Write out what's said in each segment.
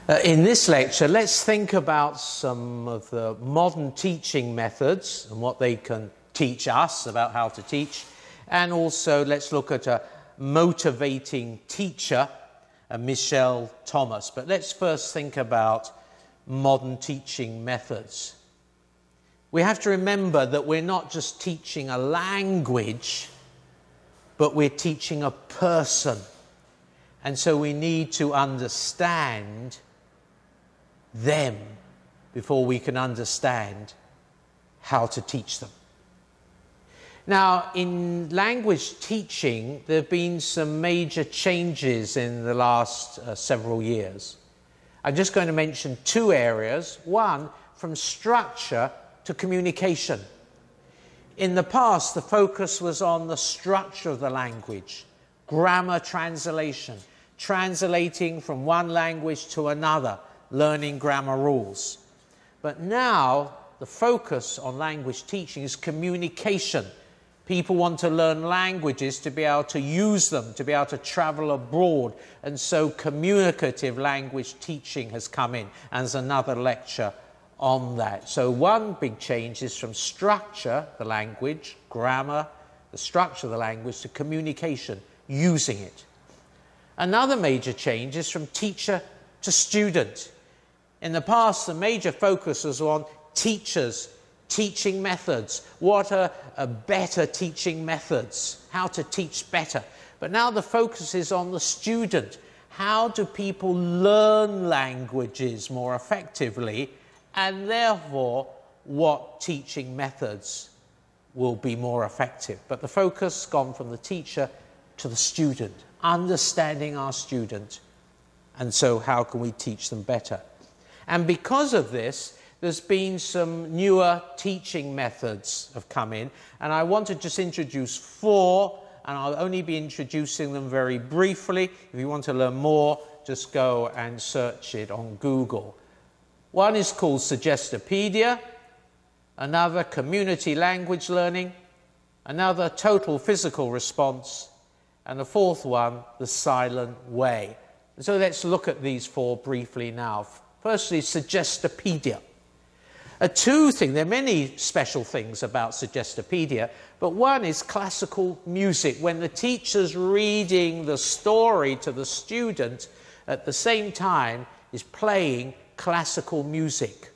In this lecture, let's think about some of the modern teaching methods and what they can teach us about how to teach. And also, let's look at a motivating teacher, Michelle Thomas. But let's first think about modern teaching methods. We have to remember that we're not just teaching a language, but we're teaching a person. And so we need to understand them before we can understand how to teach them. Now, in language teaching, there have been some major changes in the last several years. I'm just going to mention two areas. One, from structure to communication. In the past, the focus was on the structure of the language, grammar translation, translating from one language to another, learning grammar rules. But now, the focus on language teaching is communication. People want to learn languages to be able to use them, to be able to travel abroad. And so communicative language teaching has come in. And there's another lecture on that. So one big change is from structure, the language, grammar, the structure of the language, to communication, using it. Another major change is from teacher to student. In the past, the major focus was on teachers, teaching methods. What are better teaching methods? How to teach better. But now the focus is on the student. How do people learn languages more effectively? And therefore, what teaching methods will be more effective? But the focus has gone from the teacher to the student, understanding our student. And so how can we teach them better? And because of this, there's been some newer teaching methods have come in, and I want to just introduce four, and I'll only be introducing them very briefly. If you want to learn more, just go and search it on Google. One is called Suggestopedia, another community language learning, another total physical response, and the fourth one, the silent way. So let's look at these four briefly now. Firstly, Suggestopedia. There are many special things about Suggestopedia, but one is classical music. When the teacher's reading the story to the student, at the same time is playing classical music.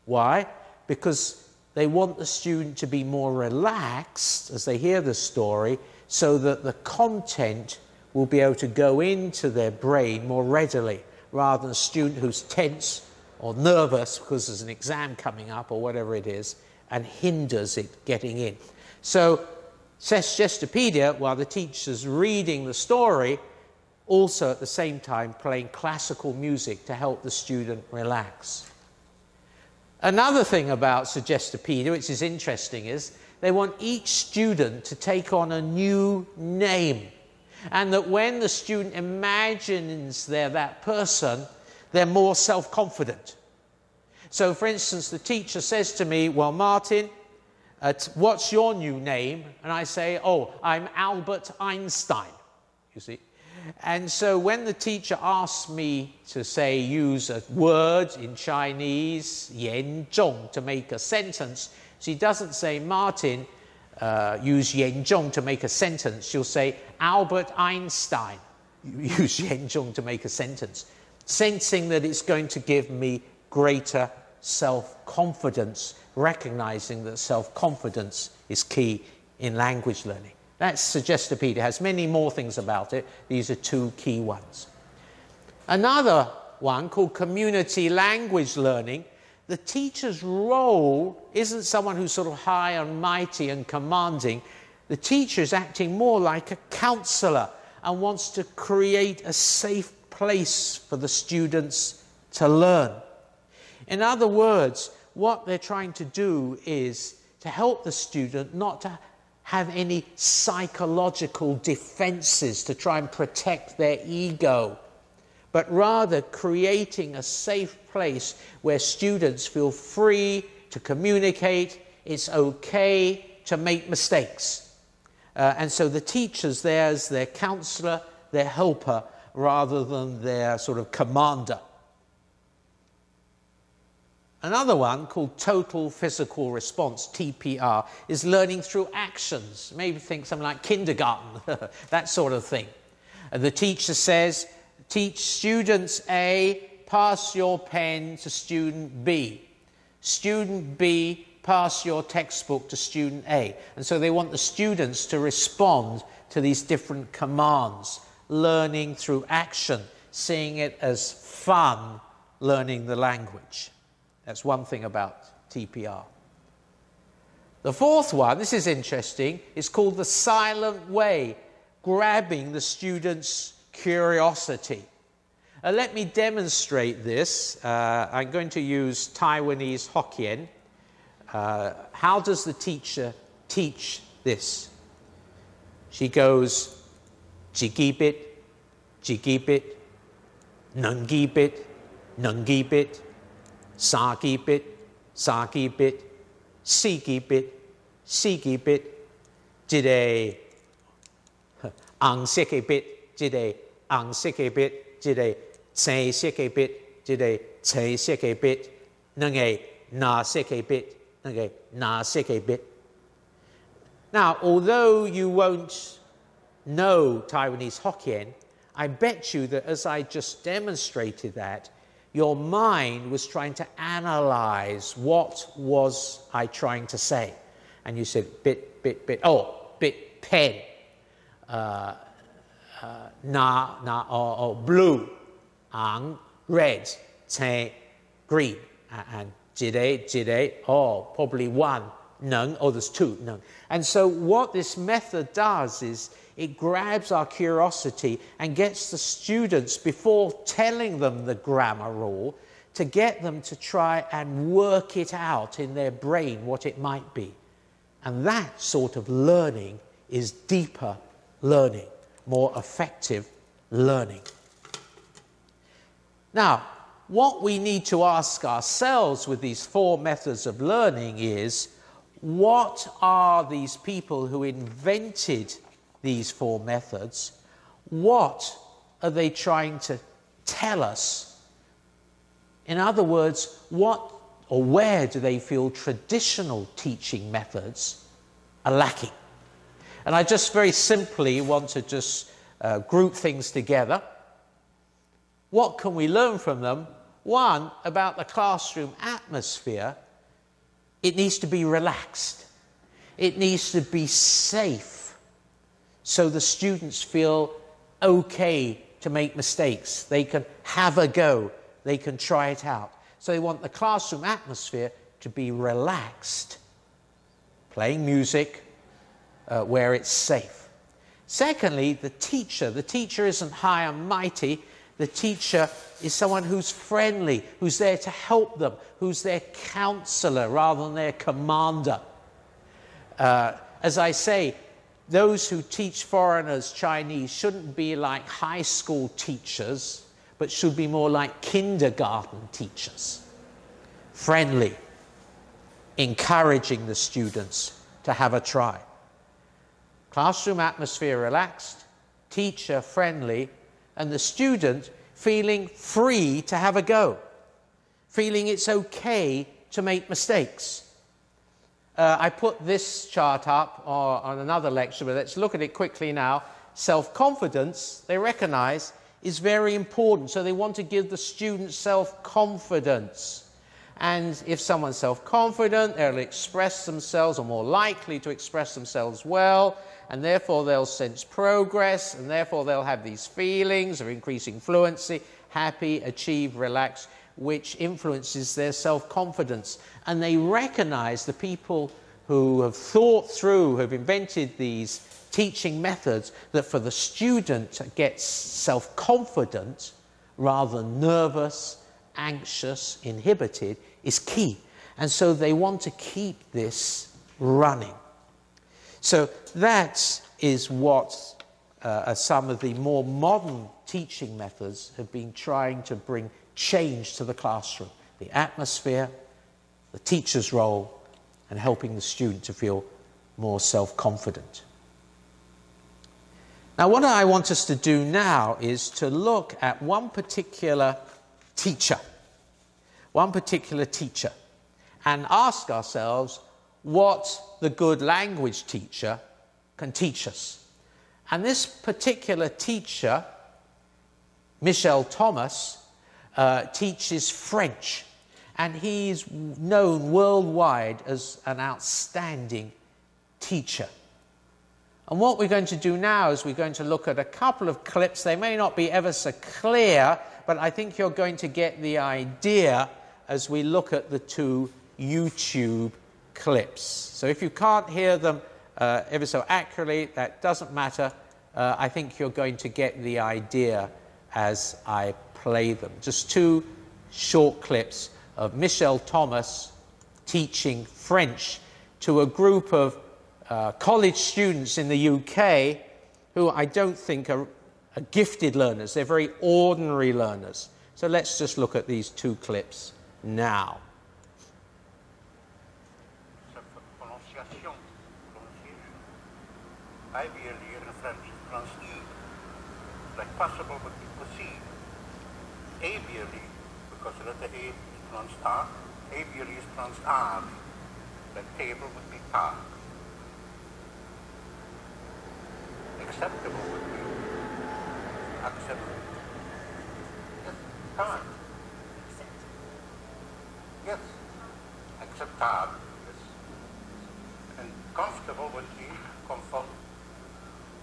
Why? Because they want the student to be more relaxed as they hear the story, so that the content will be able to go into their brain more readily, rather than a student who's tense or nervous because there's an exam coming up or whatever it is, and hinders it getting in. So Suggestopedia, while the teacher's reading the story, also at the same time playing classical music to help the student relax. Another thing about Suggestopedia, which is interesting, is they want each student to take on a new name. And that when the student imagines they're that person, they're more self-confident. So, for instance, the teacher says to me, well, Martin, what's your new name? And I say, oh, I'm Albert Einstein, you see. And so when the teacher asks me to say, use a word in Chinese, 严重, to make a sentence, she doesn't say, Martin, use 严重 to make a sentence. She'll say, Albert Einstein, use 严重 to make a sentence, sensing that it's going to give me greater self-confidence, recognizing that self-confidence is key in language learning. That's Suggestopedia. It has many more things about it. These are two key ones. Another one called community language learning. The teacher's role isn't someone who's sort of high and mighty and commanding. The teacher is acting more like a counselor and wants to create a safe place for the students to learn. In other words, what they're trying to do is to help the student not to have any psychological defenses to try and protect their ego, but rather creating a safe place where students feel free to communicate. It's okay to make mistakes. And so the teacher's there as their counselor, their helper, rather than their sort of commander. Another one, called total physical response, TPR, is learning through actions. Maybe think something like kindergarten, that sort of thing. The teacher says, teach students A, pass your pen to student B. Student B, pass your textbook to student A. And so they want the students to respond to these different commands, learning through action, seeing it as fun, learning the language. That's one thing about TPR. The fourth one, this is interesting, is called the silent way, grabbing the student's curiosity. Let me demonstrate this. I'm going to use Taiwanese Hokkien. How does the teacher teach this? She goes, jiki bit, nungi bit, sagi bit, sigi bit, jide, ang siki bit, jide, ang siki bit, jide, tsai siki bit, jide, tsai siki bit, nungi, na siki bit, nungi, na siki bit. Now, although you won't know Taiwanese Hokkien, I bet you that as I just demonstrated that, your mind was trying to analyze what was I trying to say. And you said bit, pen, blue, ang, red, te, green, and jide, probably one, nung, there's two, nung. And so what this method does is it grabs our curiosity and gets the students, before telling them the grammar rule, to get them to try and work it out in their brain what it might be. And that sort of learning is deeper learning, more effective learning. Now, what we need to ask ourselves with these four methods of learning is, what are these people who invented these four methods, what are they trying to tell us? In other words, what or where do they feel traditional teaching methods are lacking? And I just very simply want to just group things together. What can we learn from them? One, about the classroom atmosphere. It needs to be relaxed. It needs to be safe, so the students feel okay to make mistakes. They can have a go. They can try it out. So they want the classroom atmosphere to be relaxed, playing music where it's safe. Secondly, the teacher. The teacher isn't high and mighty. The teacher is someone who's friendly, who's there to help them, who's their counselor rather than their commander. As I say, those who teach foreigners Chinese shouldn't be like high school teachers, but should be more like kindergarten teachers. Friendly, encouraging the students to have a try. Classroom atmosphere relaxed, teacher friendly, and the student feeling free to have a go, feeling it's okay to make mistakes. I put this chart up on another lecture, but let's look at it quickly now. Self-confidence, they recognize, is very important. So they want to give the students self-confidence. And if someone's self-confident, they'll express themselves, or more likely to express themselves well, and therefore they'll sense progress, and therefore they'll have these feelings of increasing fluency, happy, achieve, relax, which influences their self-confidence. And they recognize, the people who have thought through, have invented these teaching methods, that for the student to get self-confident rather than nervous, anxious, inhibited, is key. And so they want to keep this running. So that is what some of the more modern teaching methods have been trying to bring change to the classroom. The atmosphere, the teacher's role, and helping the student to feel more self-confident. Now, what I want us to do now is to look at one particular teacher, one particular teacher, and ask ourselves what the good language teacher can teach us. And this particular teacher, Michel Thomas, teaches French, and he's known worldwide as an outstanding teacher. And what we're going to do now is we're going to look at a couple of clips. They may not be ever so clear, but I think you're going to get the idea as we look at the two YouTube clips. So if you can't hear them ever so accurately, that doesn't matter. I think you're going to get the idea as I play them. Just two short clips of Michel Thomas teaching French to a group of college students in the UK who I don't think are gifted learners. They're very ordinary learners. So let's just look at these two clips now. I will leer in French Frans I, like possible would be possible. Avially, because the letter A is pronounced A, avially is pronounced A, like table would be ta. Acceptable would be acceptable. Yes, ta. Yes, acceptable. Yes. And comfortable would be comfort.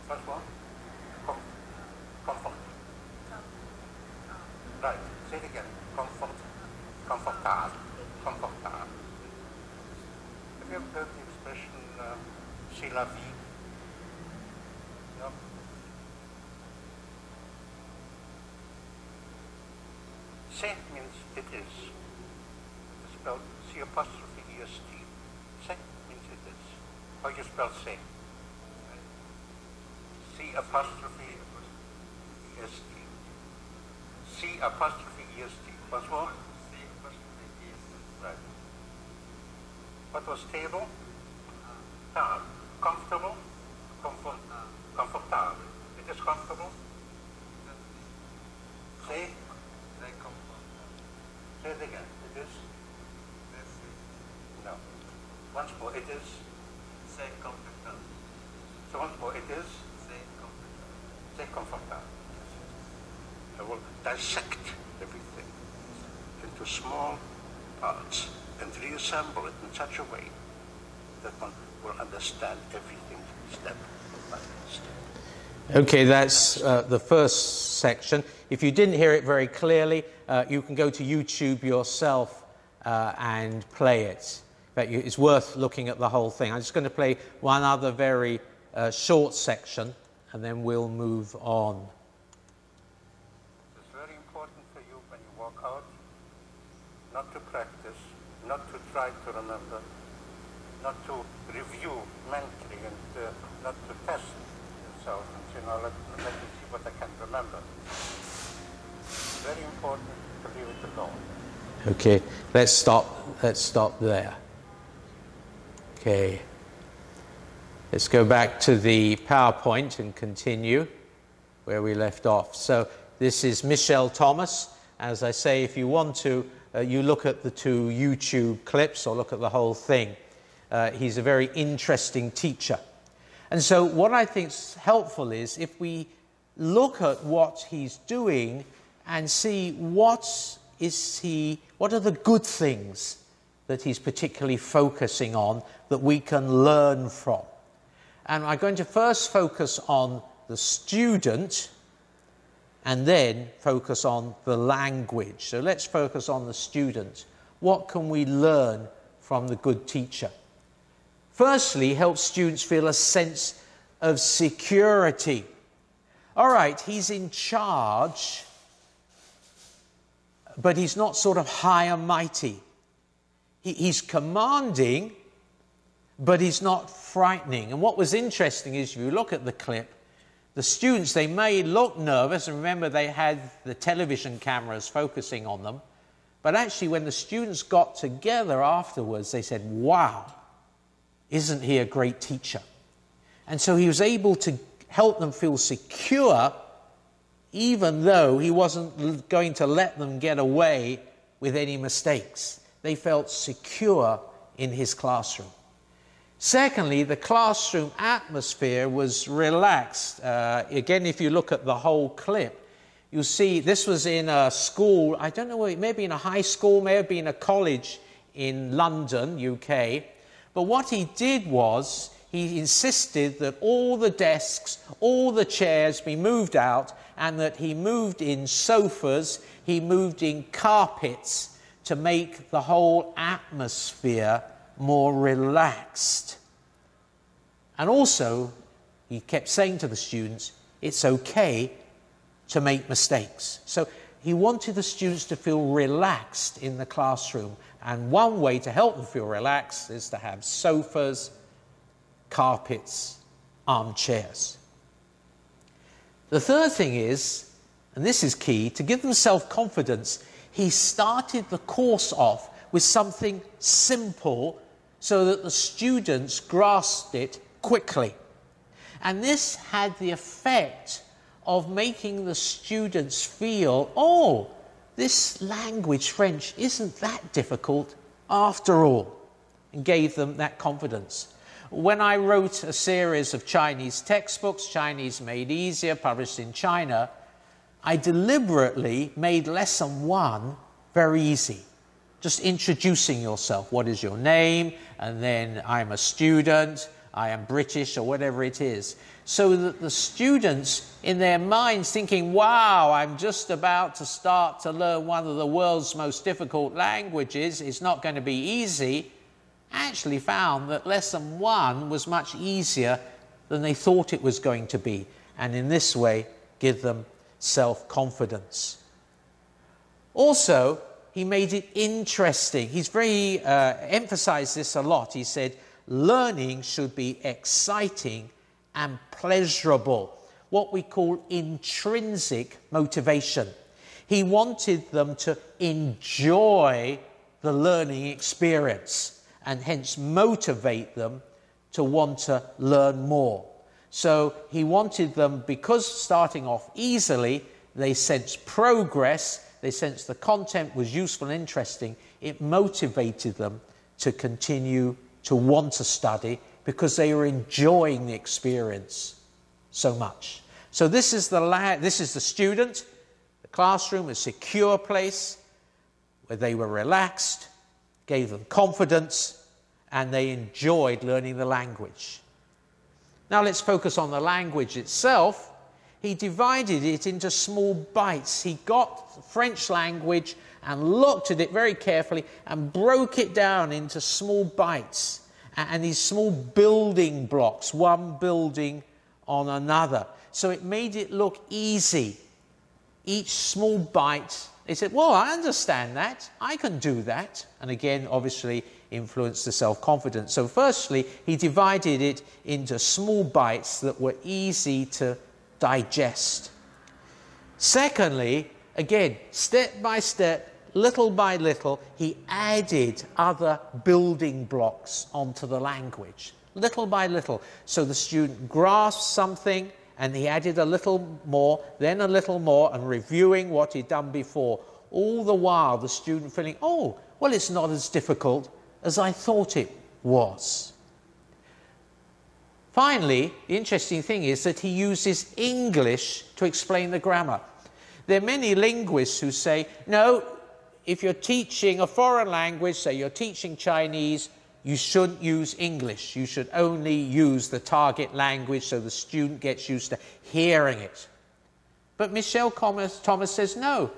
First one? Comfort. Right, say it again. Comfort. Comfortable. Comfortable. Have you ever heard the expression, c'est la vie? No? C'est means it is. It's spelled C''est. C'est means it is. How do you spell say? C''est. C''est. What's more? Right. What was table? Table. Comfortable? Comfortable. It is comfortable? Say? Say it again. It is? No. Once more, it is? C'est comfortable. So once more, it is? C'est comfortable. C'est comfortable. I will dissect everything into small parts and reassemble it in such a way that one will understand everything step by step. Okay, that's the first section. If you didn't hear it very clearly, you can go to YouTube yourself and play it. In fact, it's worth looking at the whole thing. I'm just going to play one other very short section, and then we'll move on. It's very important for you when you walk out, not to practice, not to try to remember, not to review mentally, and not to test yourself and say, no, let me see what I can remember. It's very important to leave it alone. Okay, let's stop there. Okay. Let's go back to the PowerPoint and continue where we left off. So this is Michel Thomas. As I say, if you want to, you look at the two YouTube clips or look at the whole thing. He's a very interesting teacher. And so what I think is helpful is if we look at what he's doing and see what are the good things that he's particularly focusing on that we can learn from. And I'm going to first focus on the student and then focus on the language. So let's focus on the student. What can we learn from the good teacher? Firstly, help students feel a sense of security. All right, he's in charge, but he's not sort of high and mighty. He's commanding, but he's not frightening. And what was interesting is if you look at the clip, the students, they may look nervous, and remember they had the television cameras focusing on them, but actually when the students got together afterwards, they said, wow, isn't he a great teacher? And so he was able to help them feel secure, even though he wasn't going to let them get away with any mistakes. They felt secure in his classroom. Secondly, the classroom atmosphere was relaxed. Again, if you look at the whole clip, you'll see this was in a school, I don't know, maybe in a high school, maybe in a college in London, UK. But what he did was, he insisted that all the desks, all the chairs be moved out, and that he moved in sofas, he moved in carpets to make the whole atmosphere more relaxed. And also, he kept saying to the students, it's okay to make mistakes. So he wanted the students to feel relaxed in the classroom. And one way to help them feel relaxed is to have sofas, carpets, armchairs. The third thing is, and this is key, to give them self-confidence, he started the course off with something simple so that the students grasped it quickly. And this had the effect of making the students feel, oh, this language, French, isn't that difficult after all, and gave them that confidence. When I wrote a series of Chinese textbooks, Chinese Made Easier, published in China, I deliberately made lesson 1 very easy. Just introducing yourself. What is your name? And then I'm a student, I am British, or whatever it is. So that the students, in their minds, thinking, wow, I'm just about to start to learn one of the world's most difficult languages, it's not going to be easy, actually found that lesson 1 was much easier than they thought it was going to be, and in this way give them self-confidence. Also, he made it interesting. He's very emphasized this a lot. He said learning should be exciting and pleasurable, what we call intrinsic motivation. He wanted them to enjoy the learning experience and hence motivate them to want to learn more. So he wanted them, because starting off easily, they sensed progress, they sensed the content was useful and interesting, it motivated them to continue to want to study because they were enjoying the experience so much. So this is the student, the classroom, a secure place where they were relaxed, gave them confidence, and they enjoyed learning the language. Now let's focus on the language itself. He divided it into small bites. He got the French language and looked at it very carefully and broke it down into small bites and these small building blocks, one building on another. So it made it look easy. Each small bite, they said, well, I understand that, I can do that. And again, obviously, influenced the self-confidence. So firstly, he divided it into small bites that were easy to digest. Secondly, again, step by step, little by little, he added other building blocks onto the language, little by little. So the student grasped something, and he added a little more, then a little more, and reviewing what he'd done before. All the while, the student feeling, oh, well, it's not as difficult as I thought it was. Finally, the interesting thing is that he uses English to explain the grammar. There are many linguists who say, no, if you're teaching a foreign language, say you're teaching Chinese, you shouldn't use English. You should only use the target language so the student gets used to hearing it. But Michel Thomas says, no,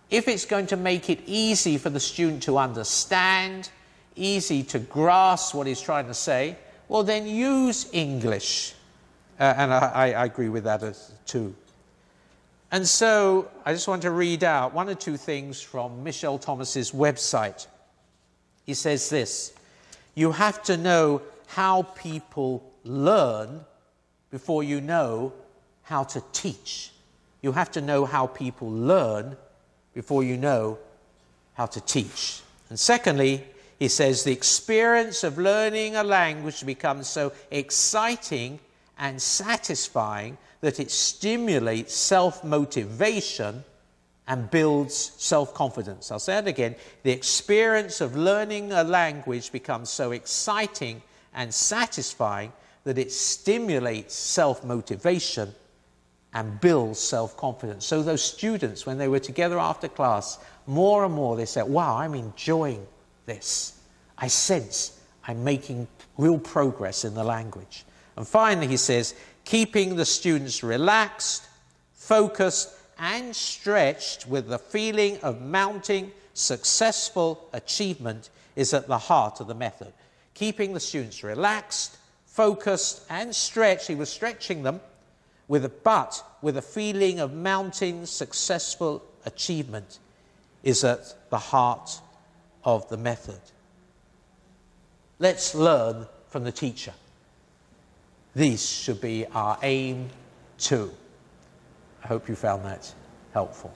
if it's going to make it easy for the student to understand, easy to grasp what he's trying to say, well, then use English. And I agree with that too. And so I just want to read out one or two things from Michel Thomas's website. He says this: you have to know how people learn before you know how to teach. You have to know how people learn before you know how to teach. And secondly, he says the experience of learning a language becomes so exciting and satisfying that it stimulates self-motivation and builds self-confidence. I'll say it again. The experience of learning a language becomes so exciting and satisfying that it stimulates self-motivation and builds self-confidence. So those students, when they were together after class, more and more they said, wow, I'm enjoying this. I sense I'm making real progress in the language. And finally, he says, keeping the students relaxed, focused, and stretched with the feeling of mounting successful achievement is at the heart of the method. Keeping the students relaxed, focused, and stretched. He was stretching them with a feeling of mounting successful achievement is at the heart of the method. Let's learn from the teacher. These should be our aim too. I hope you found that helpful.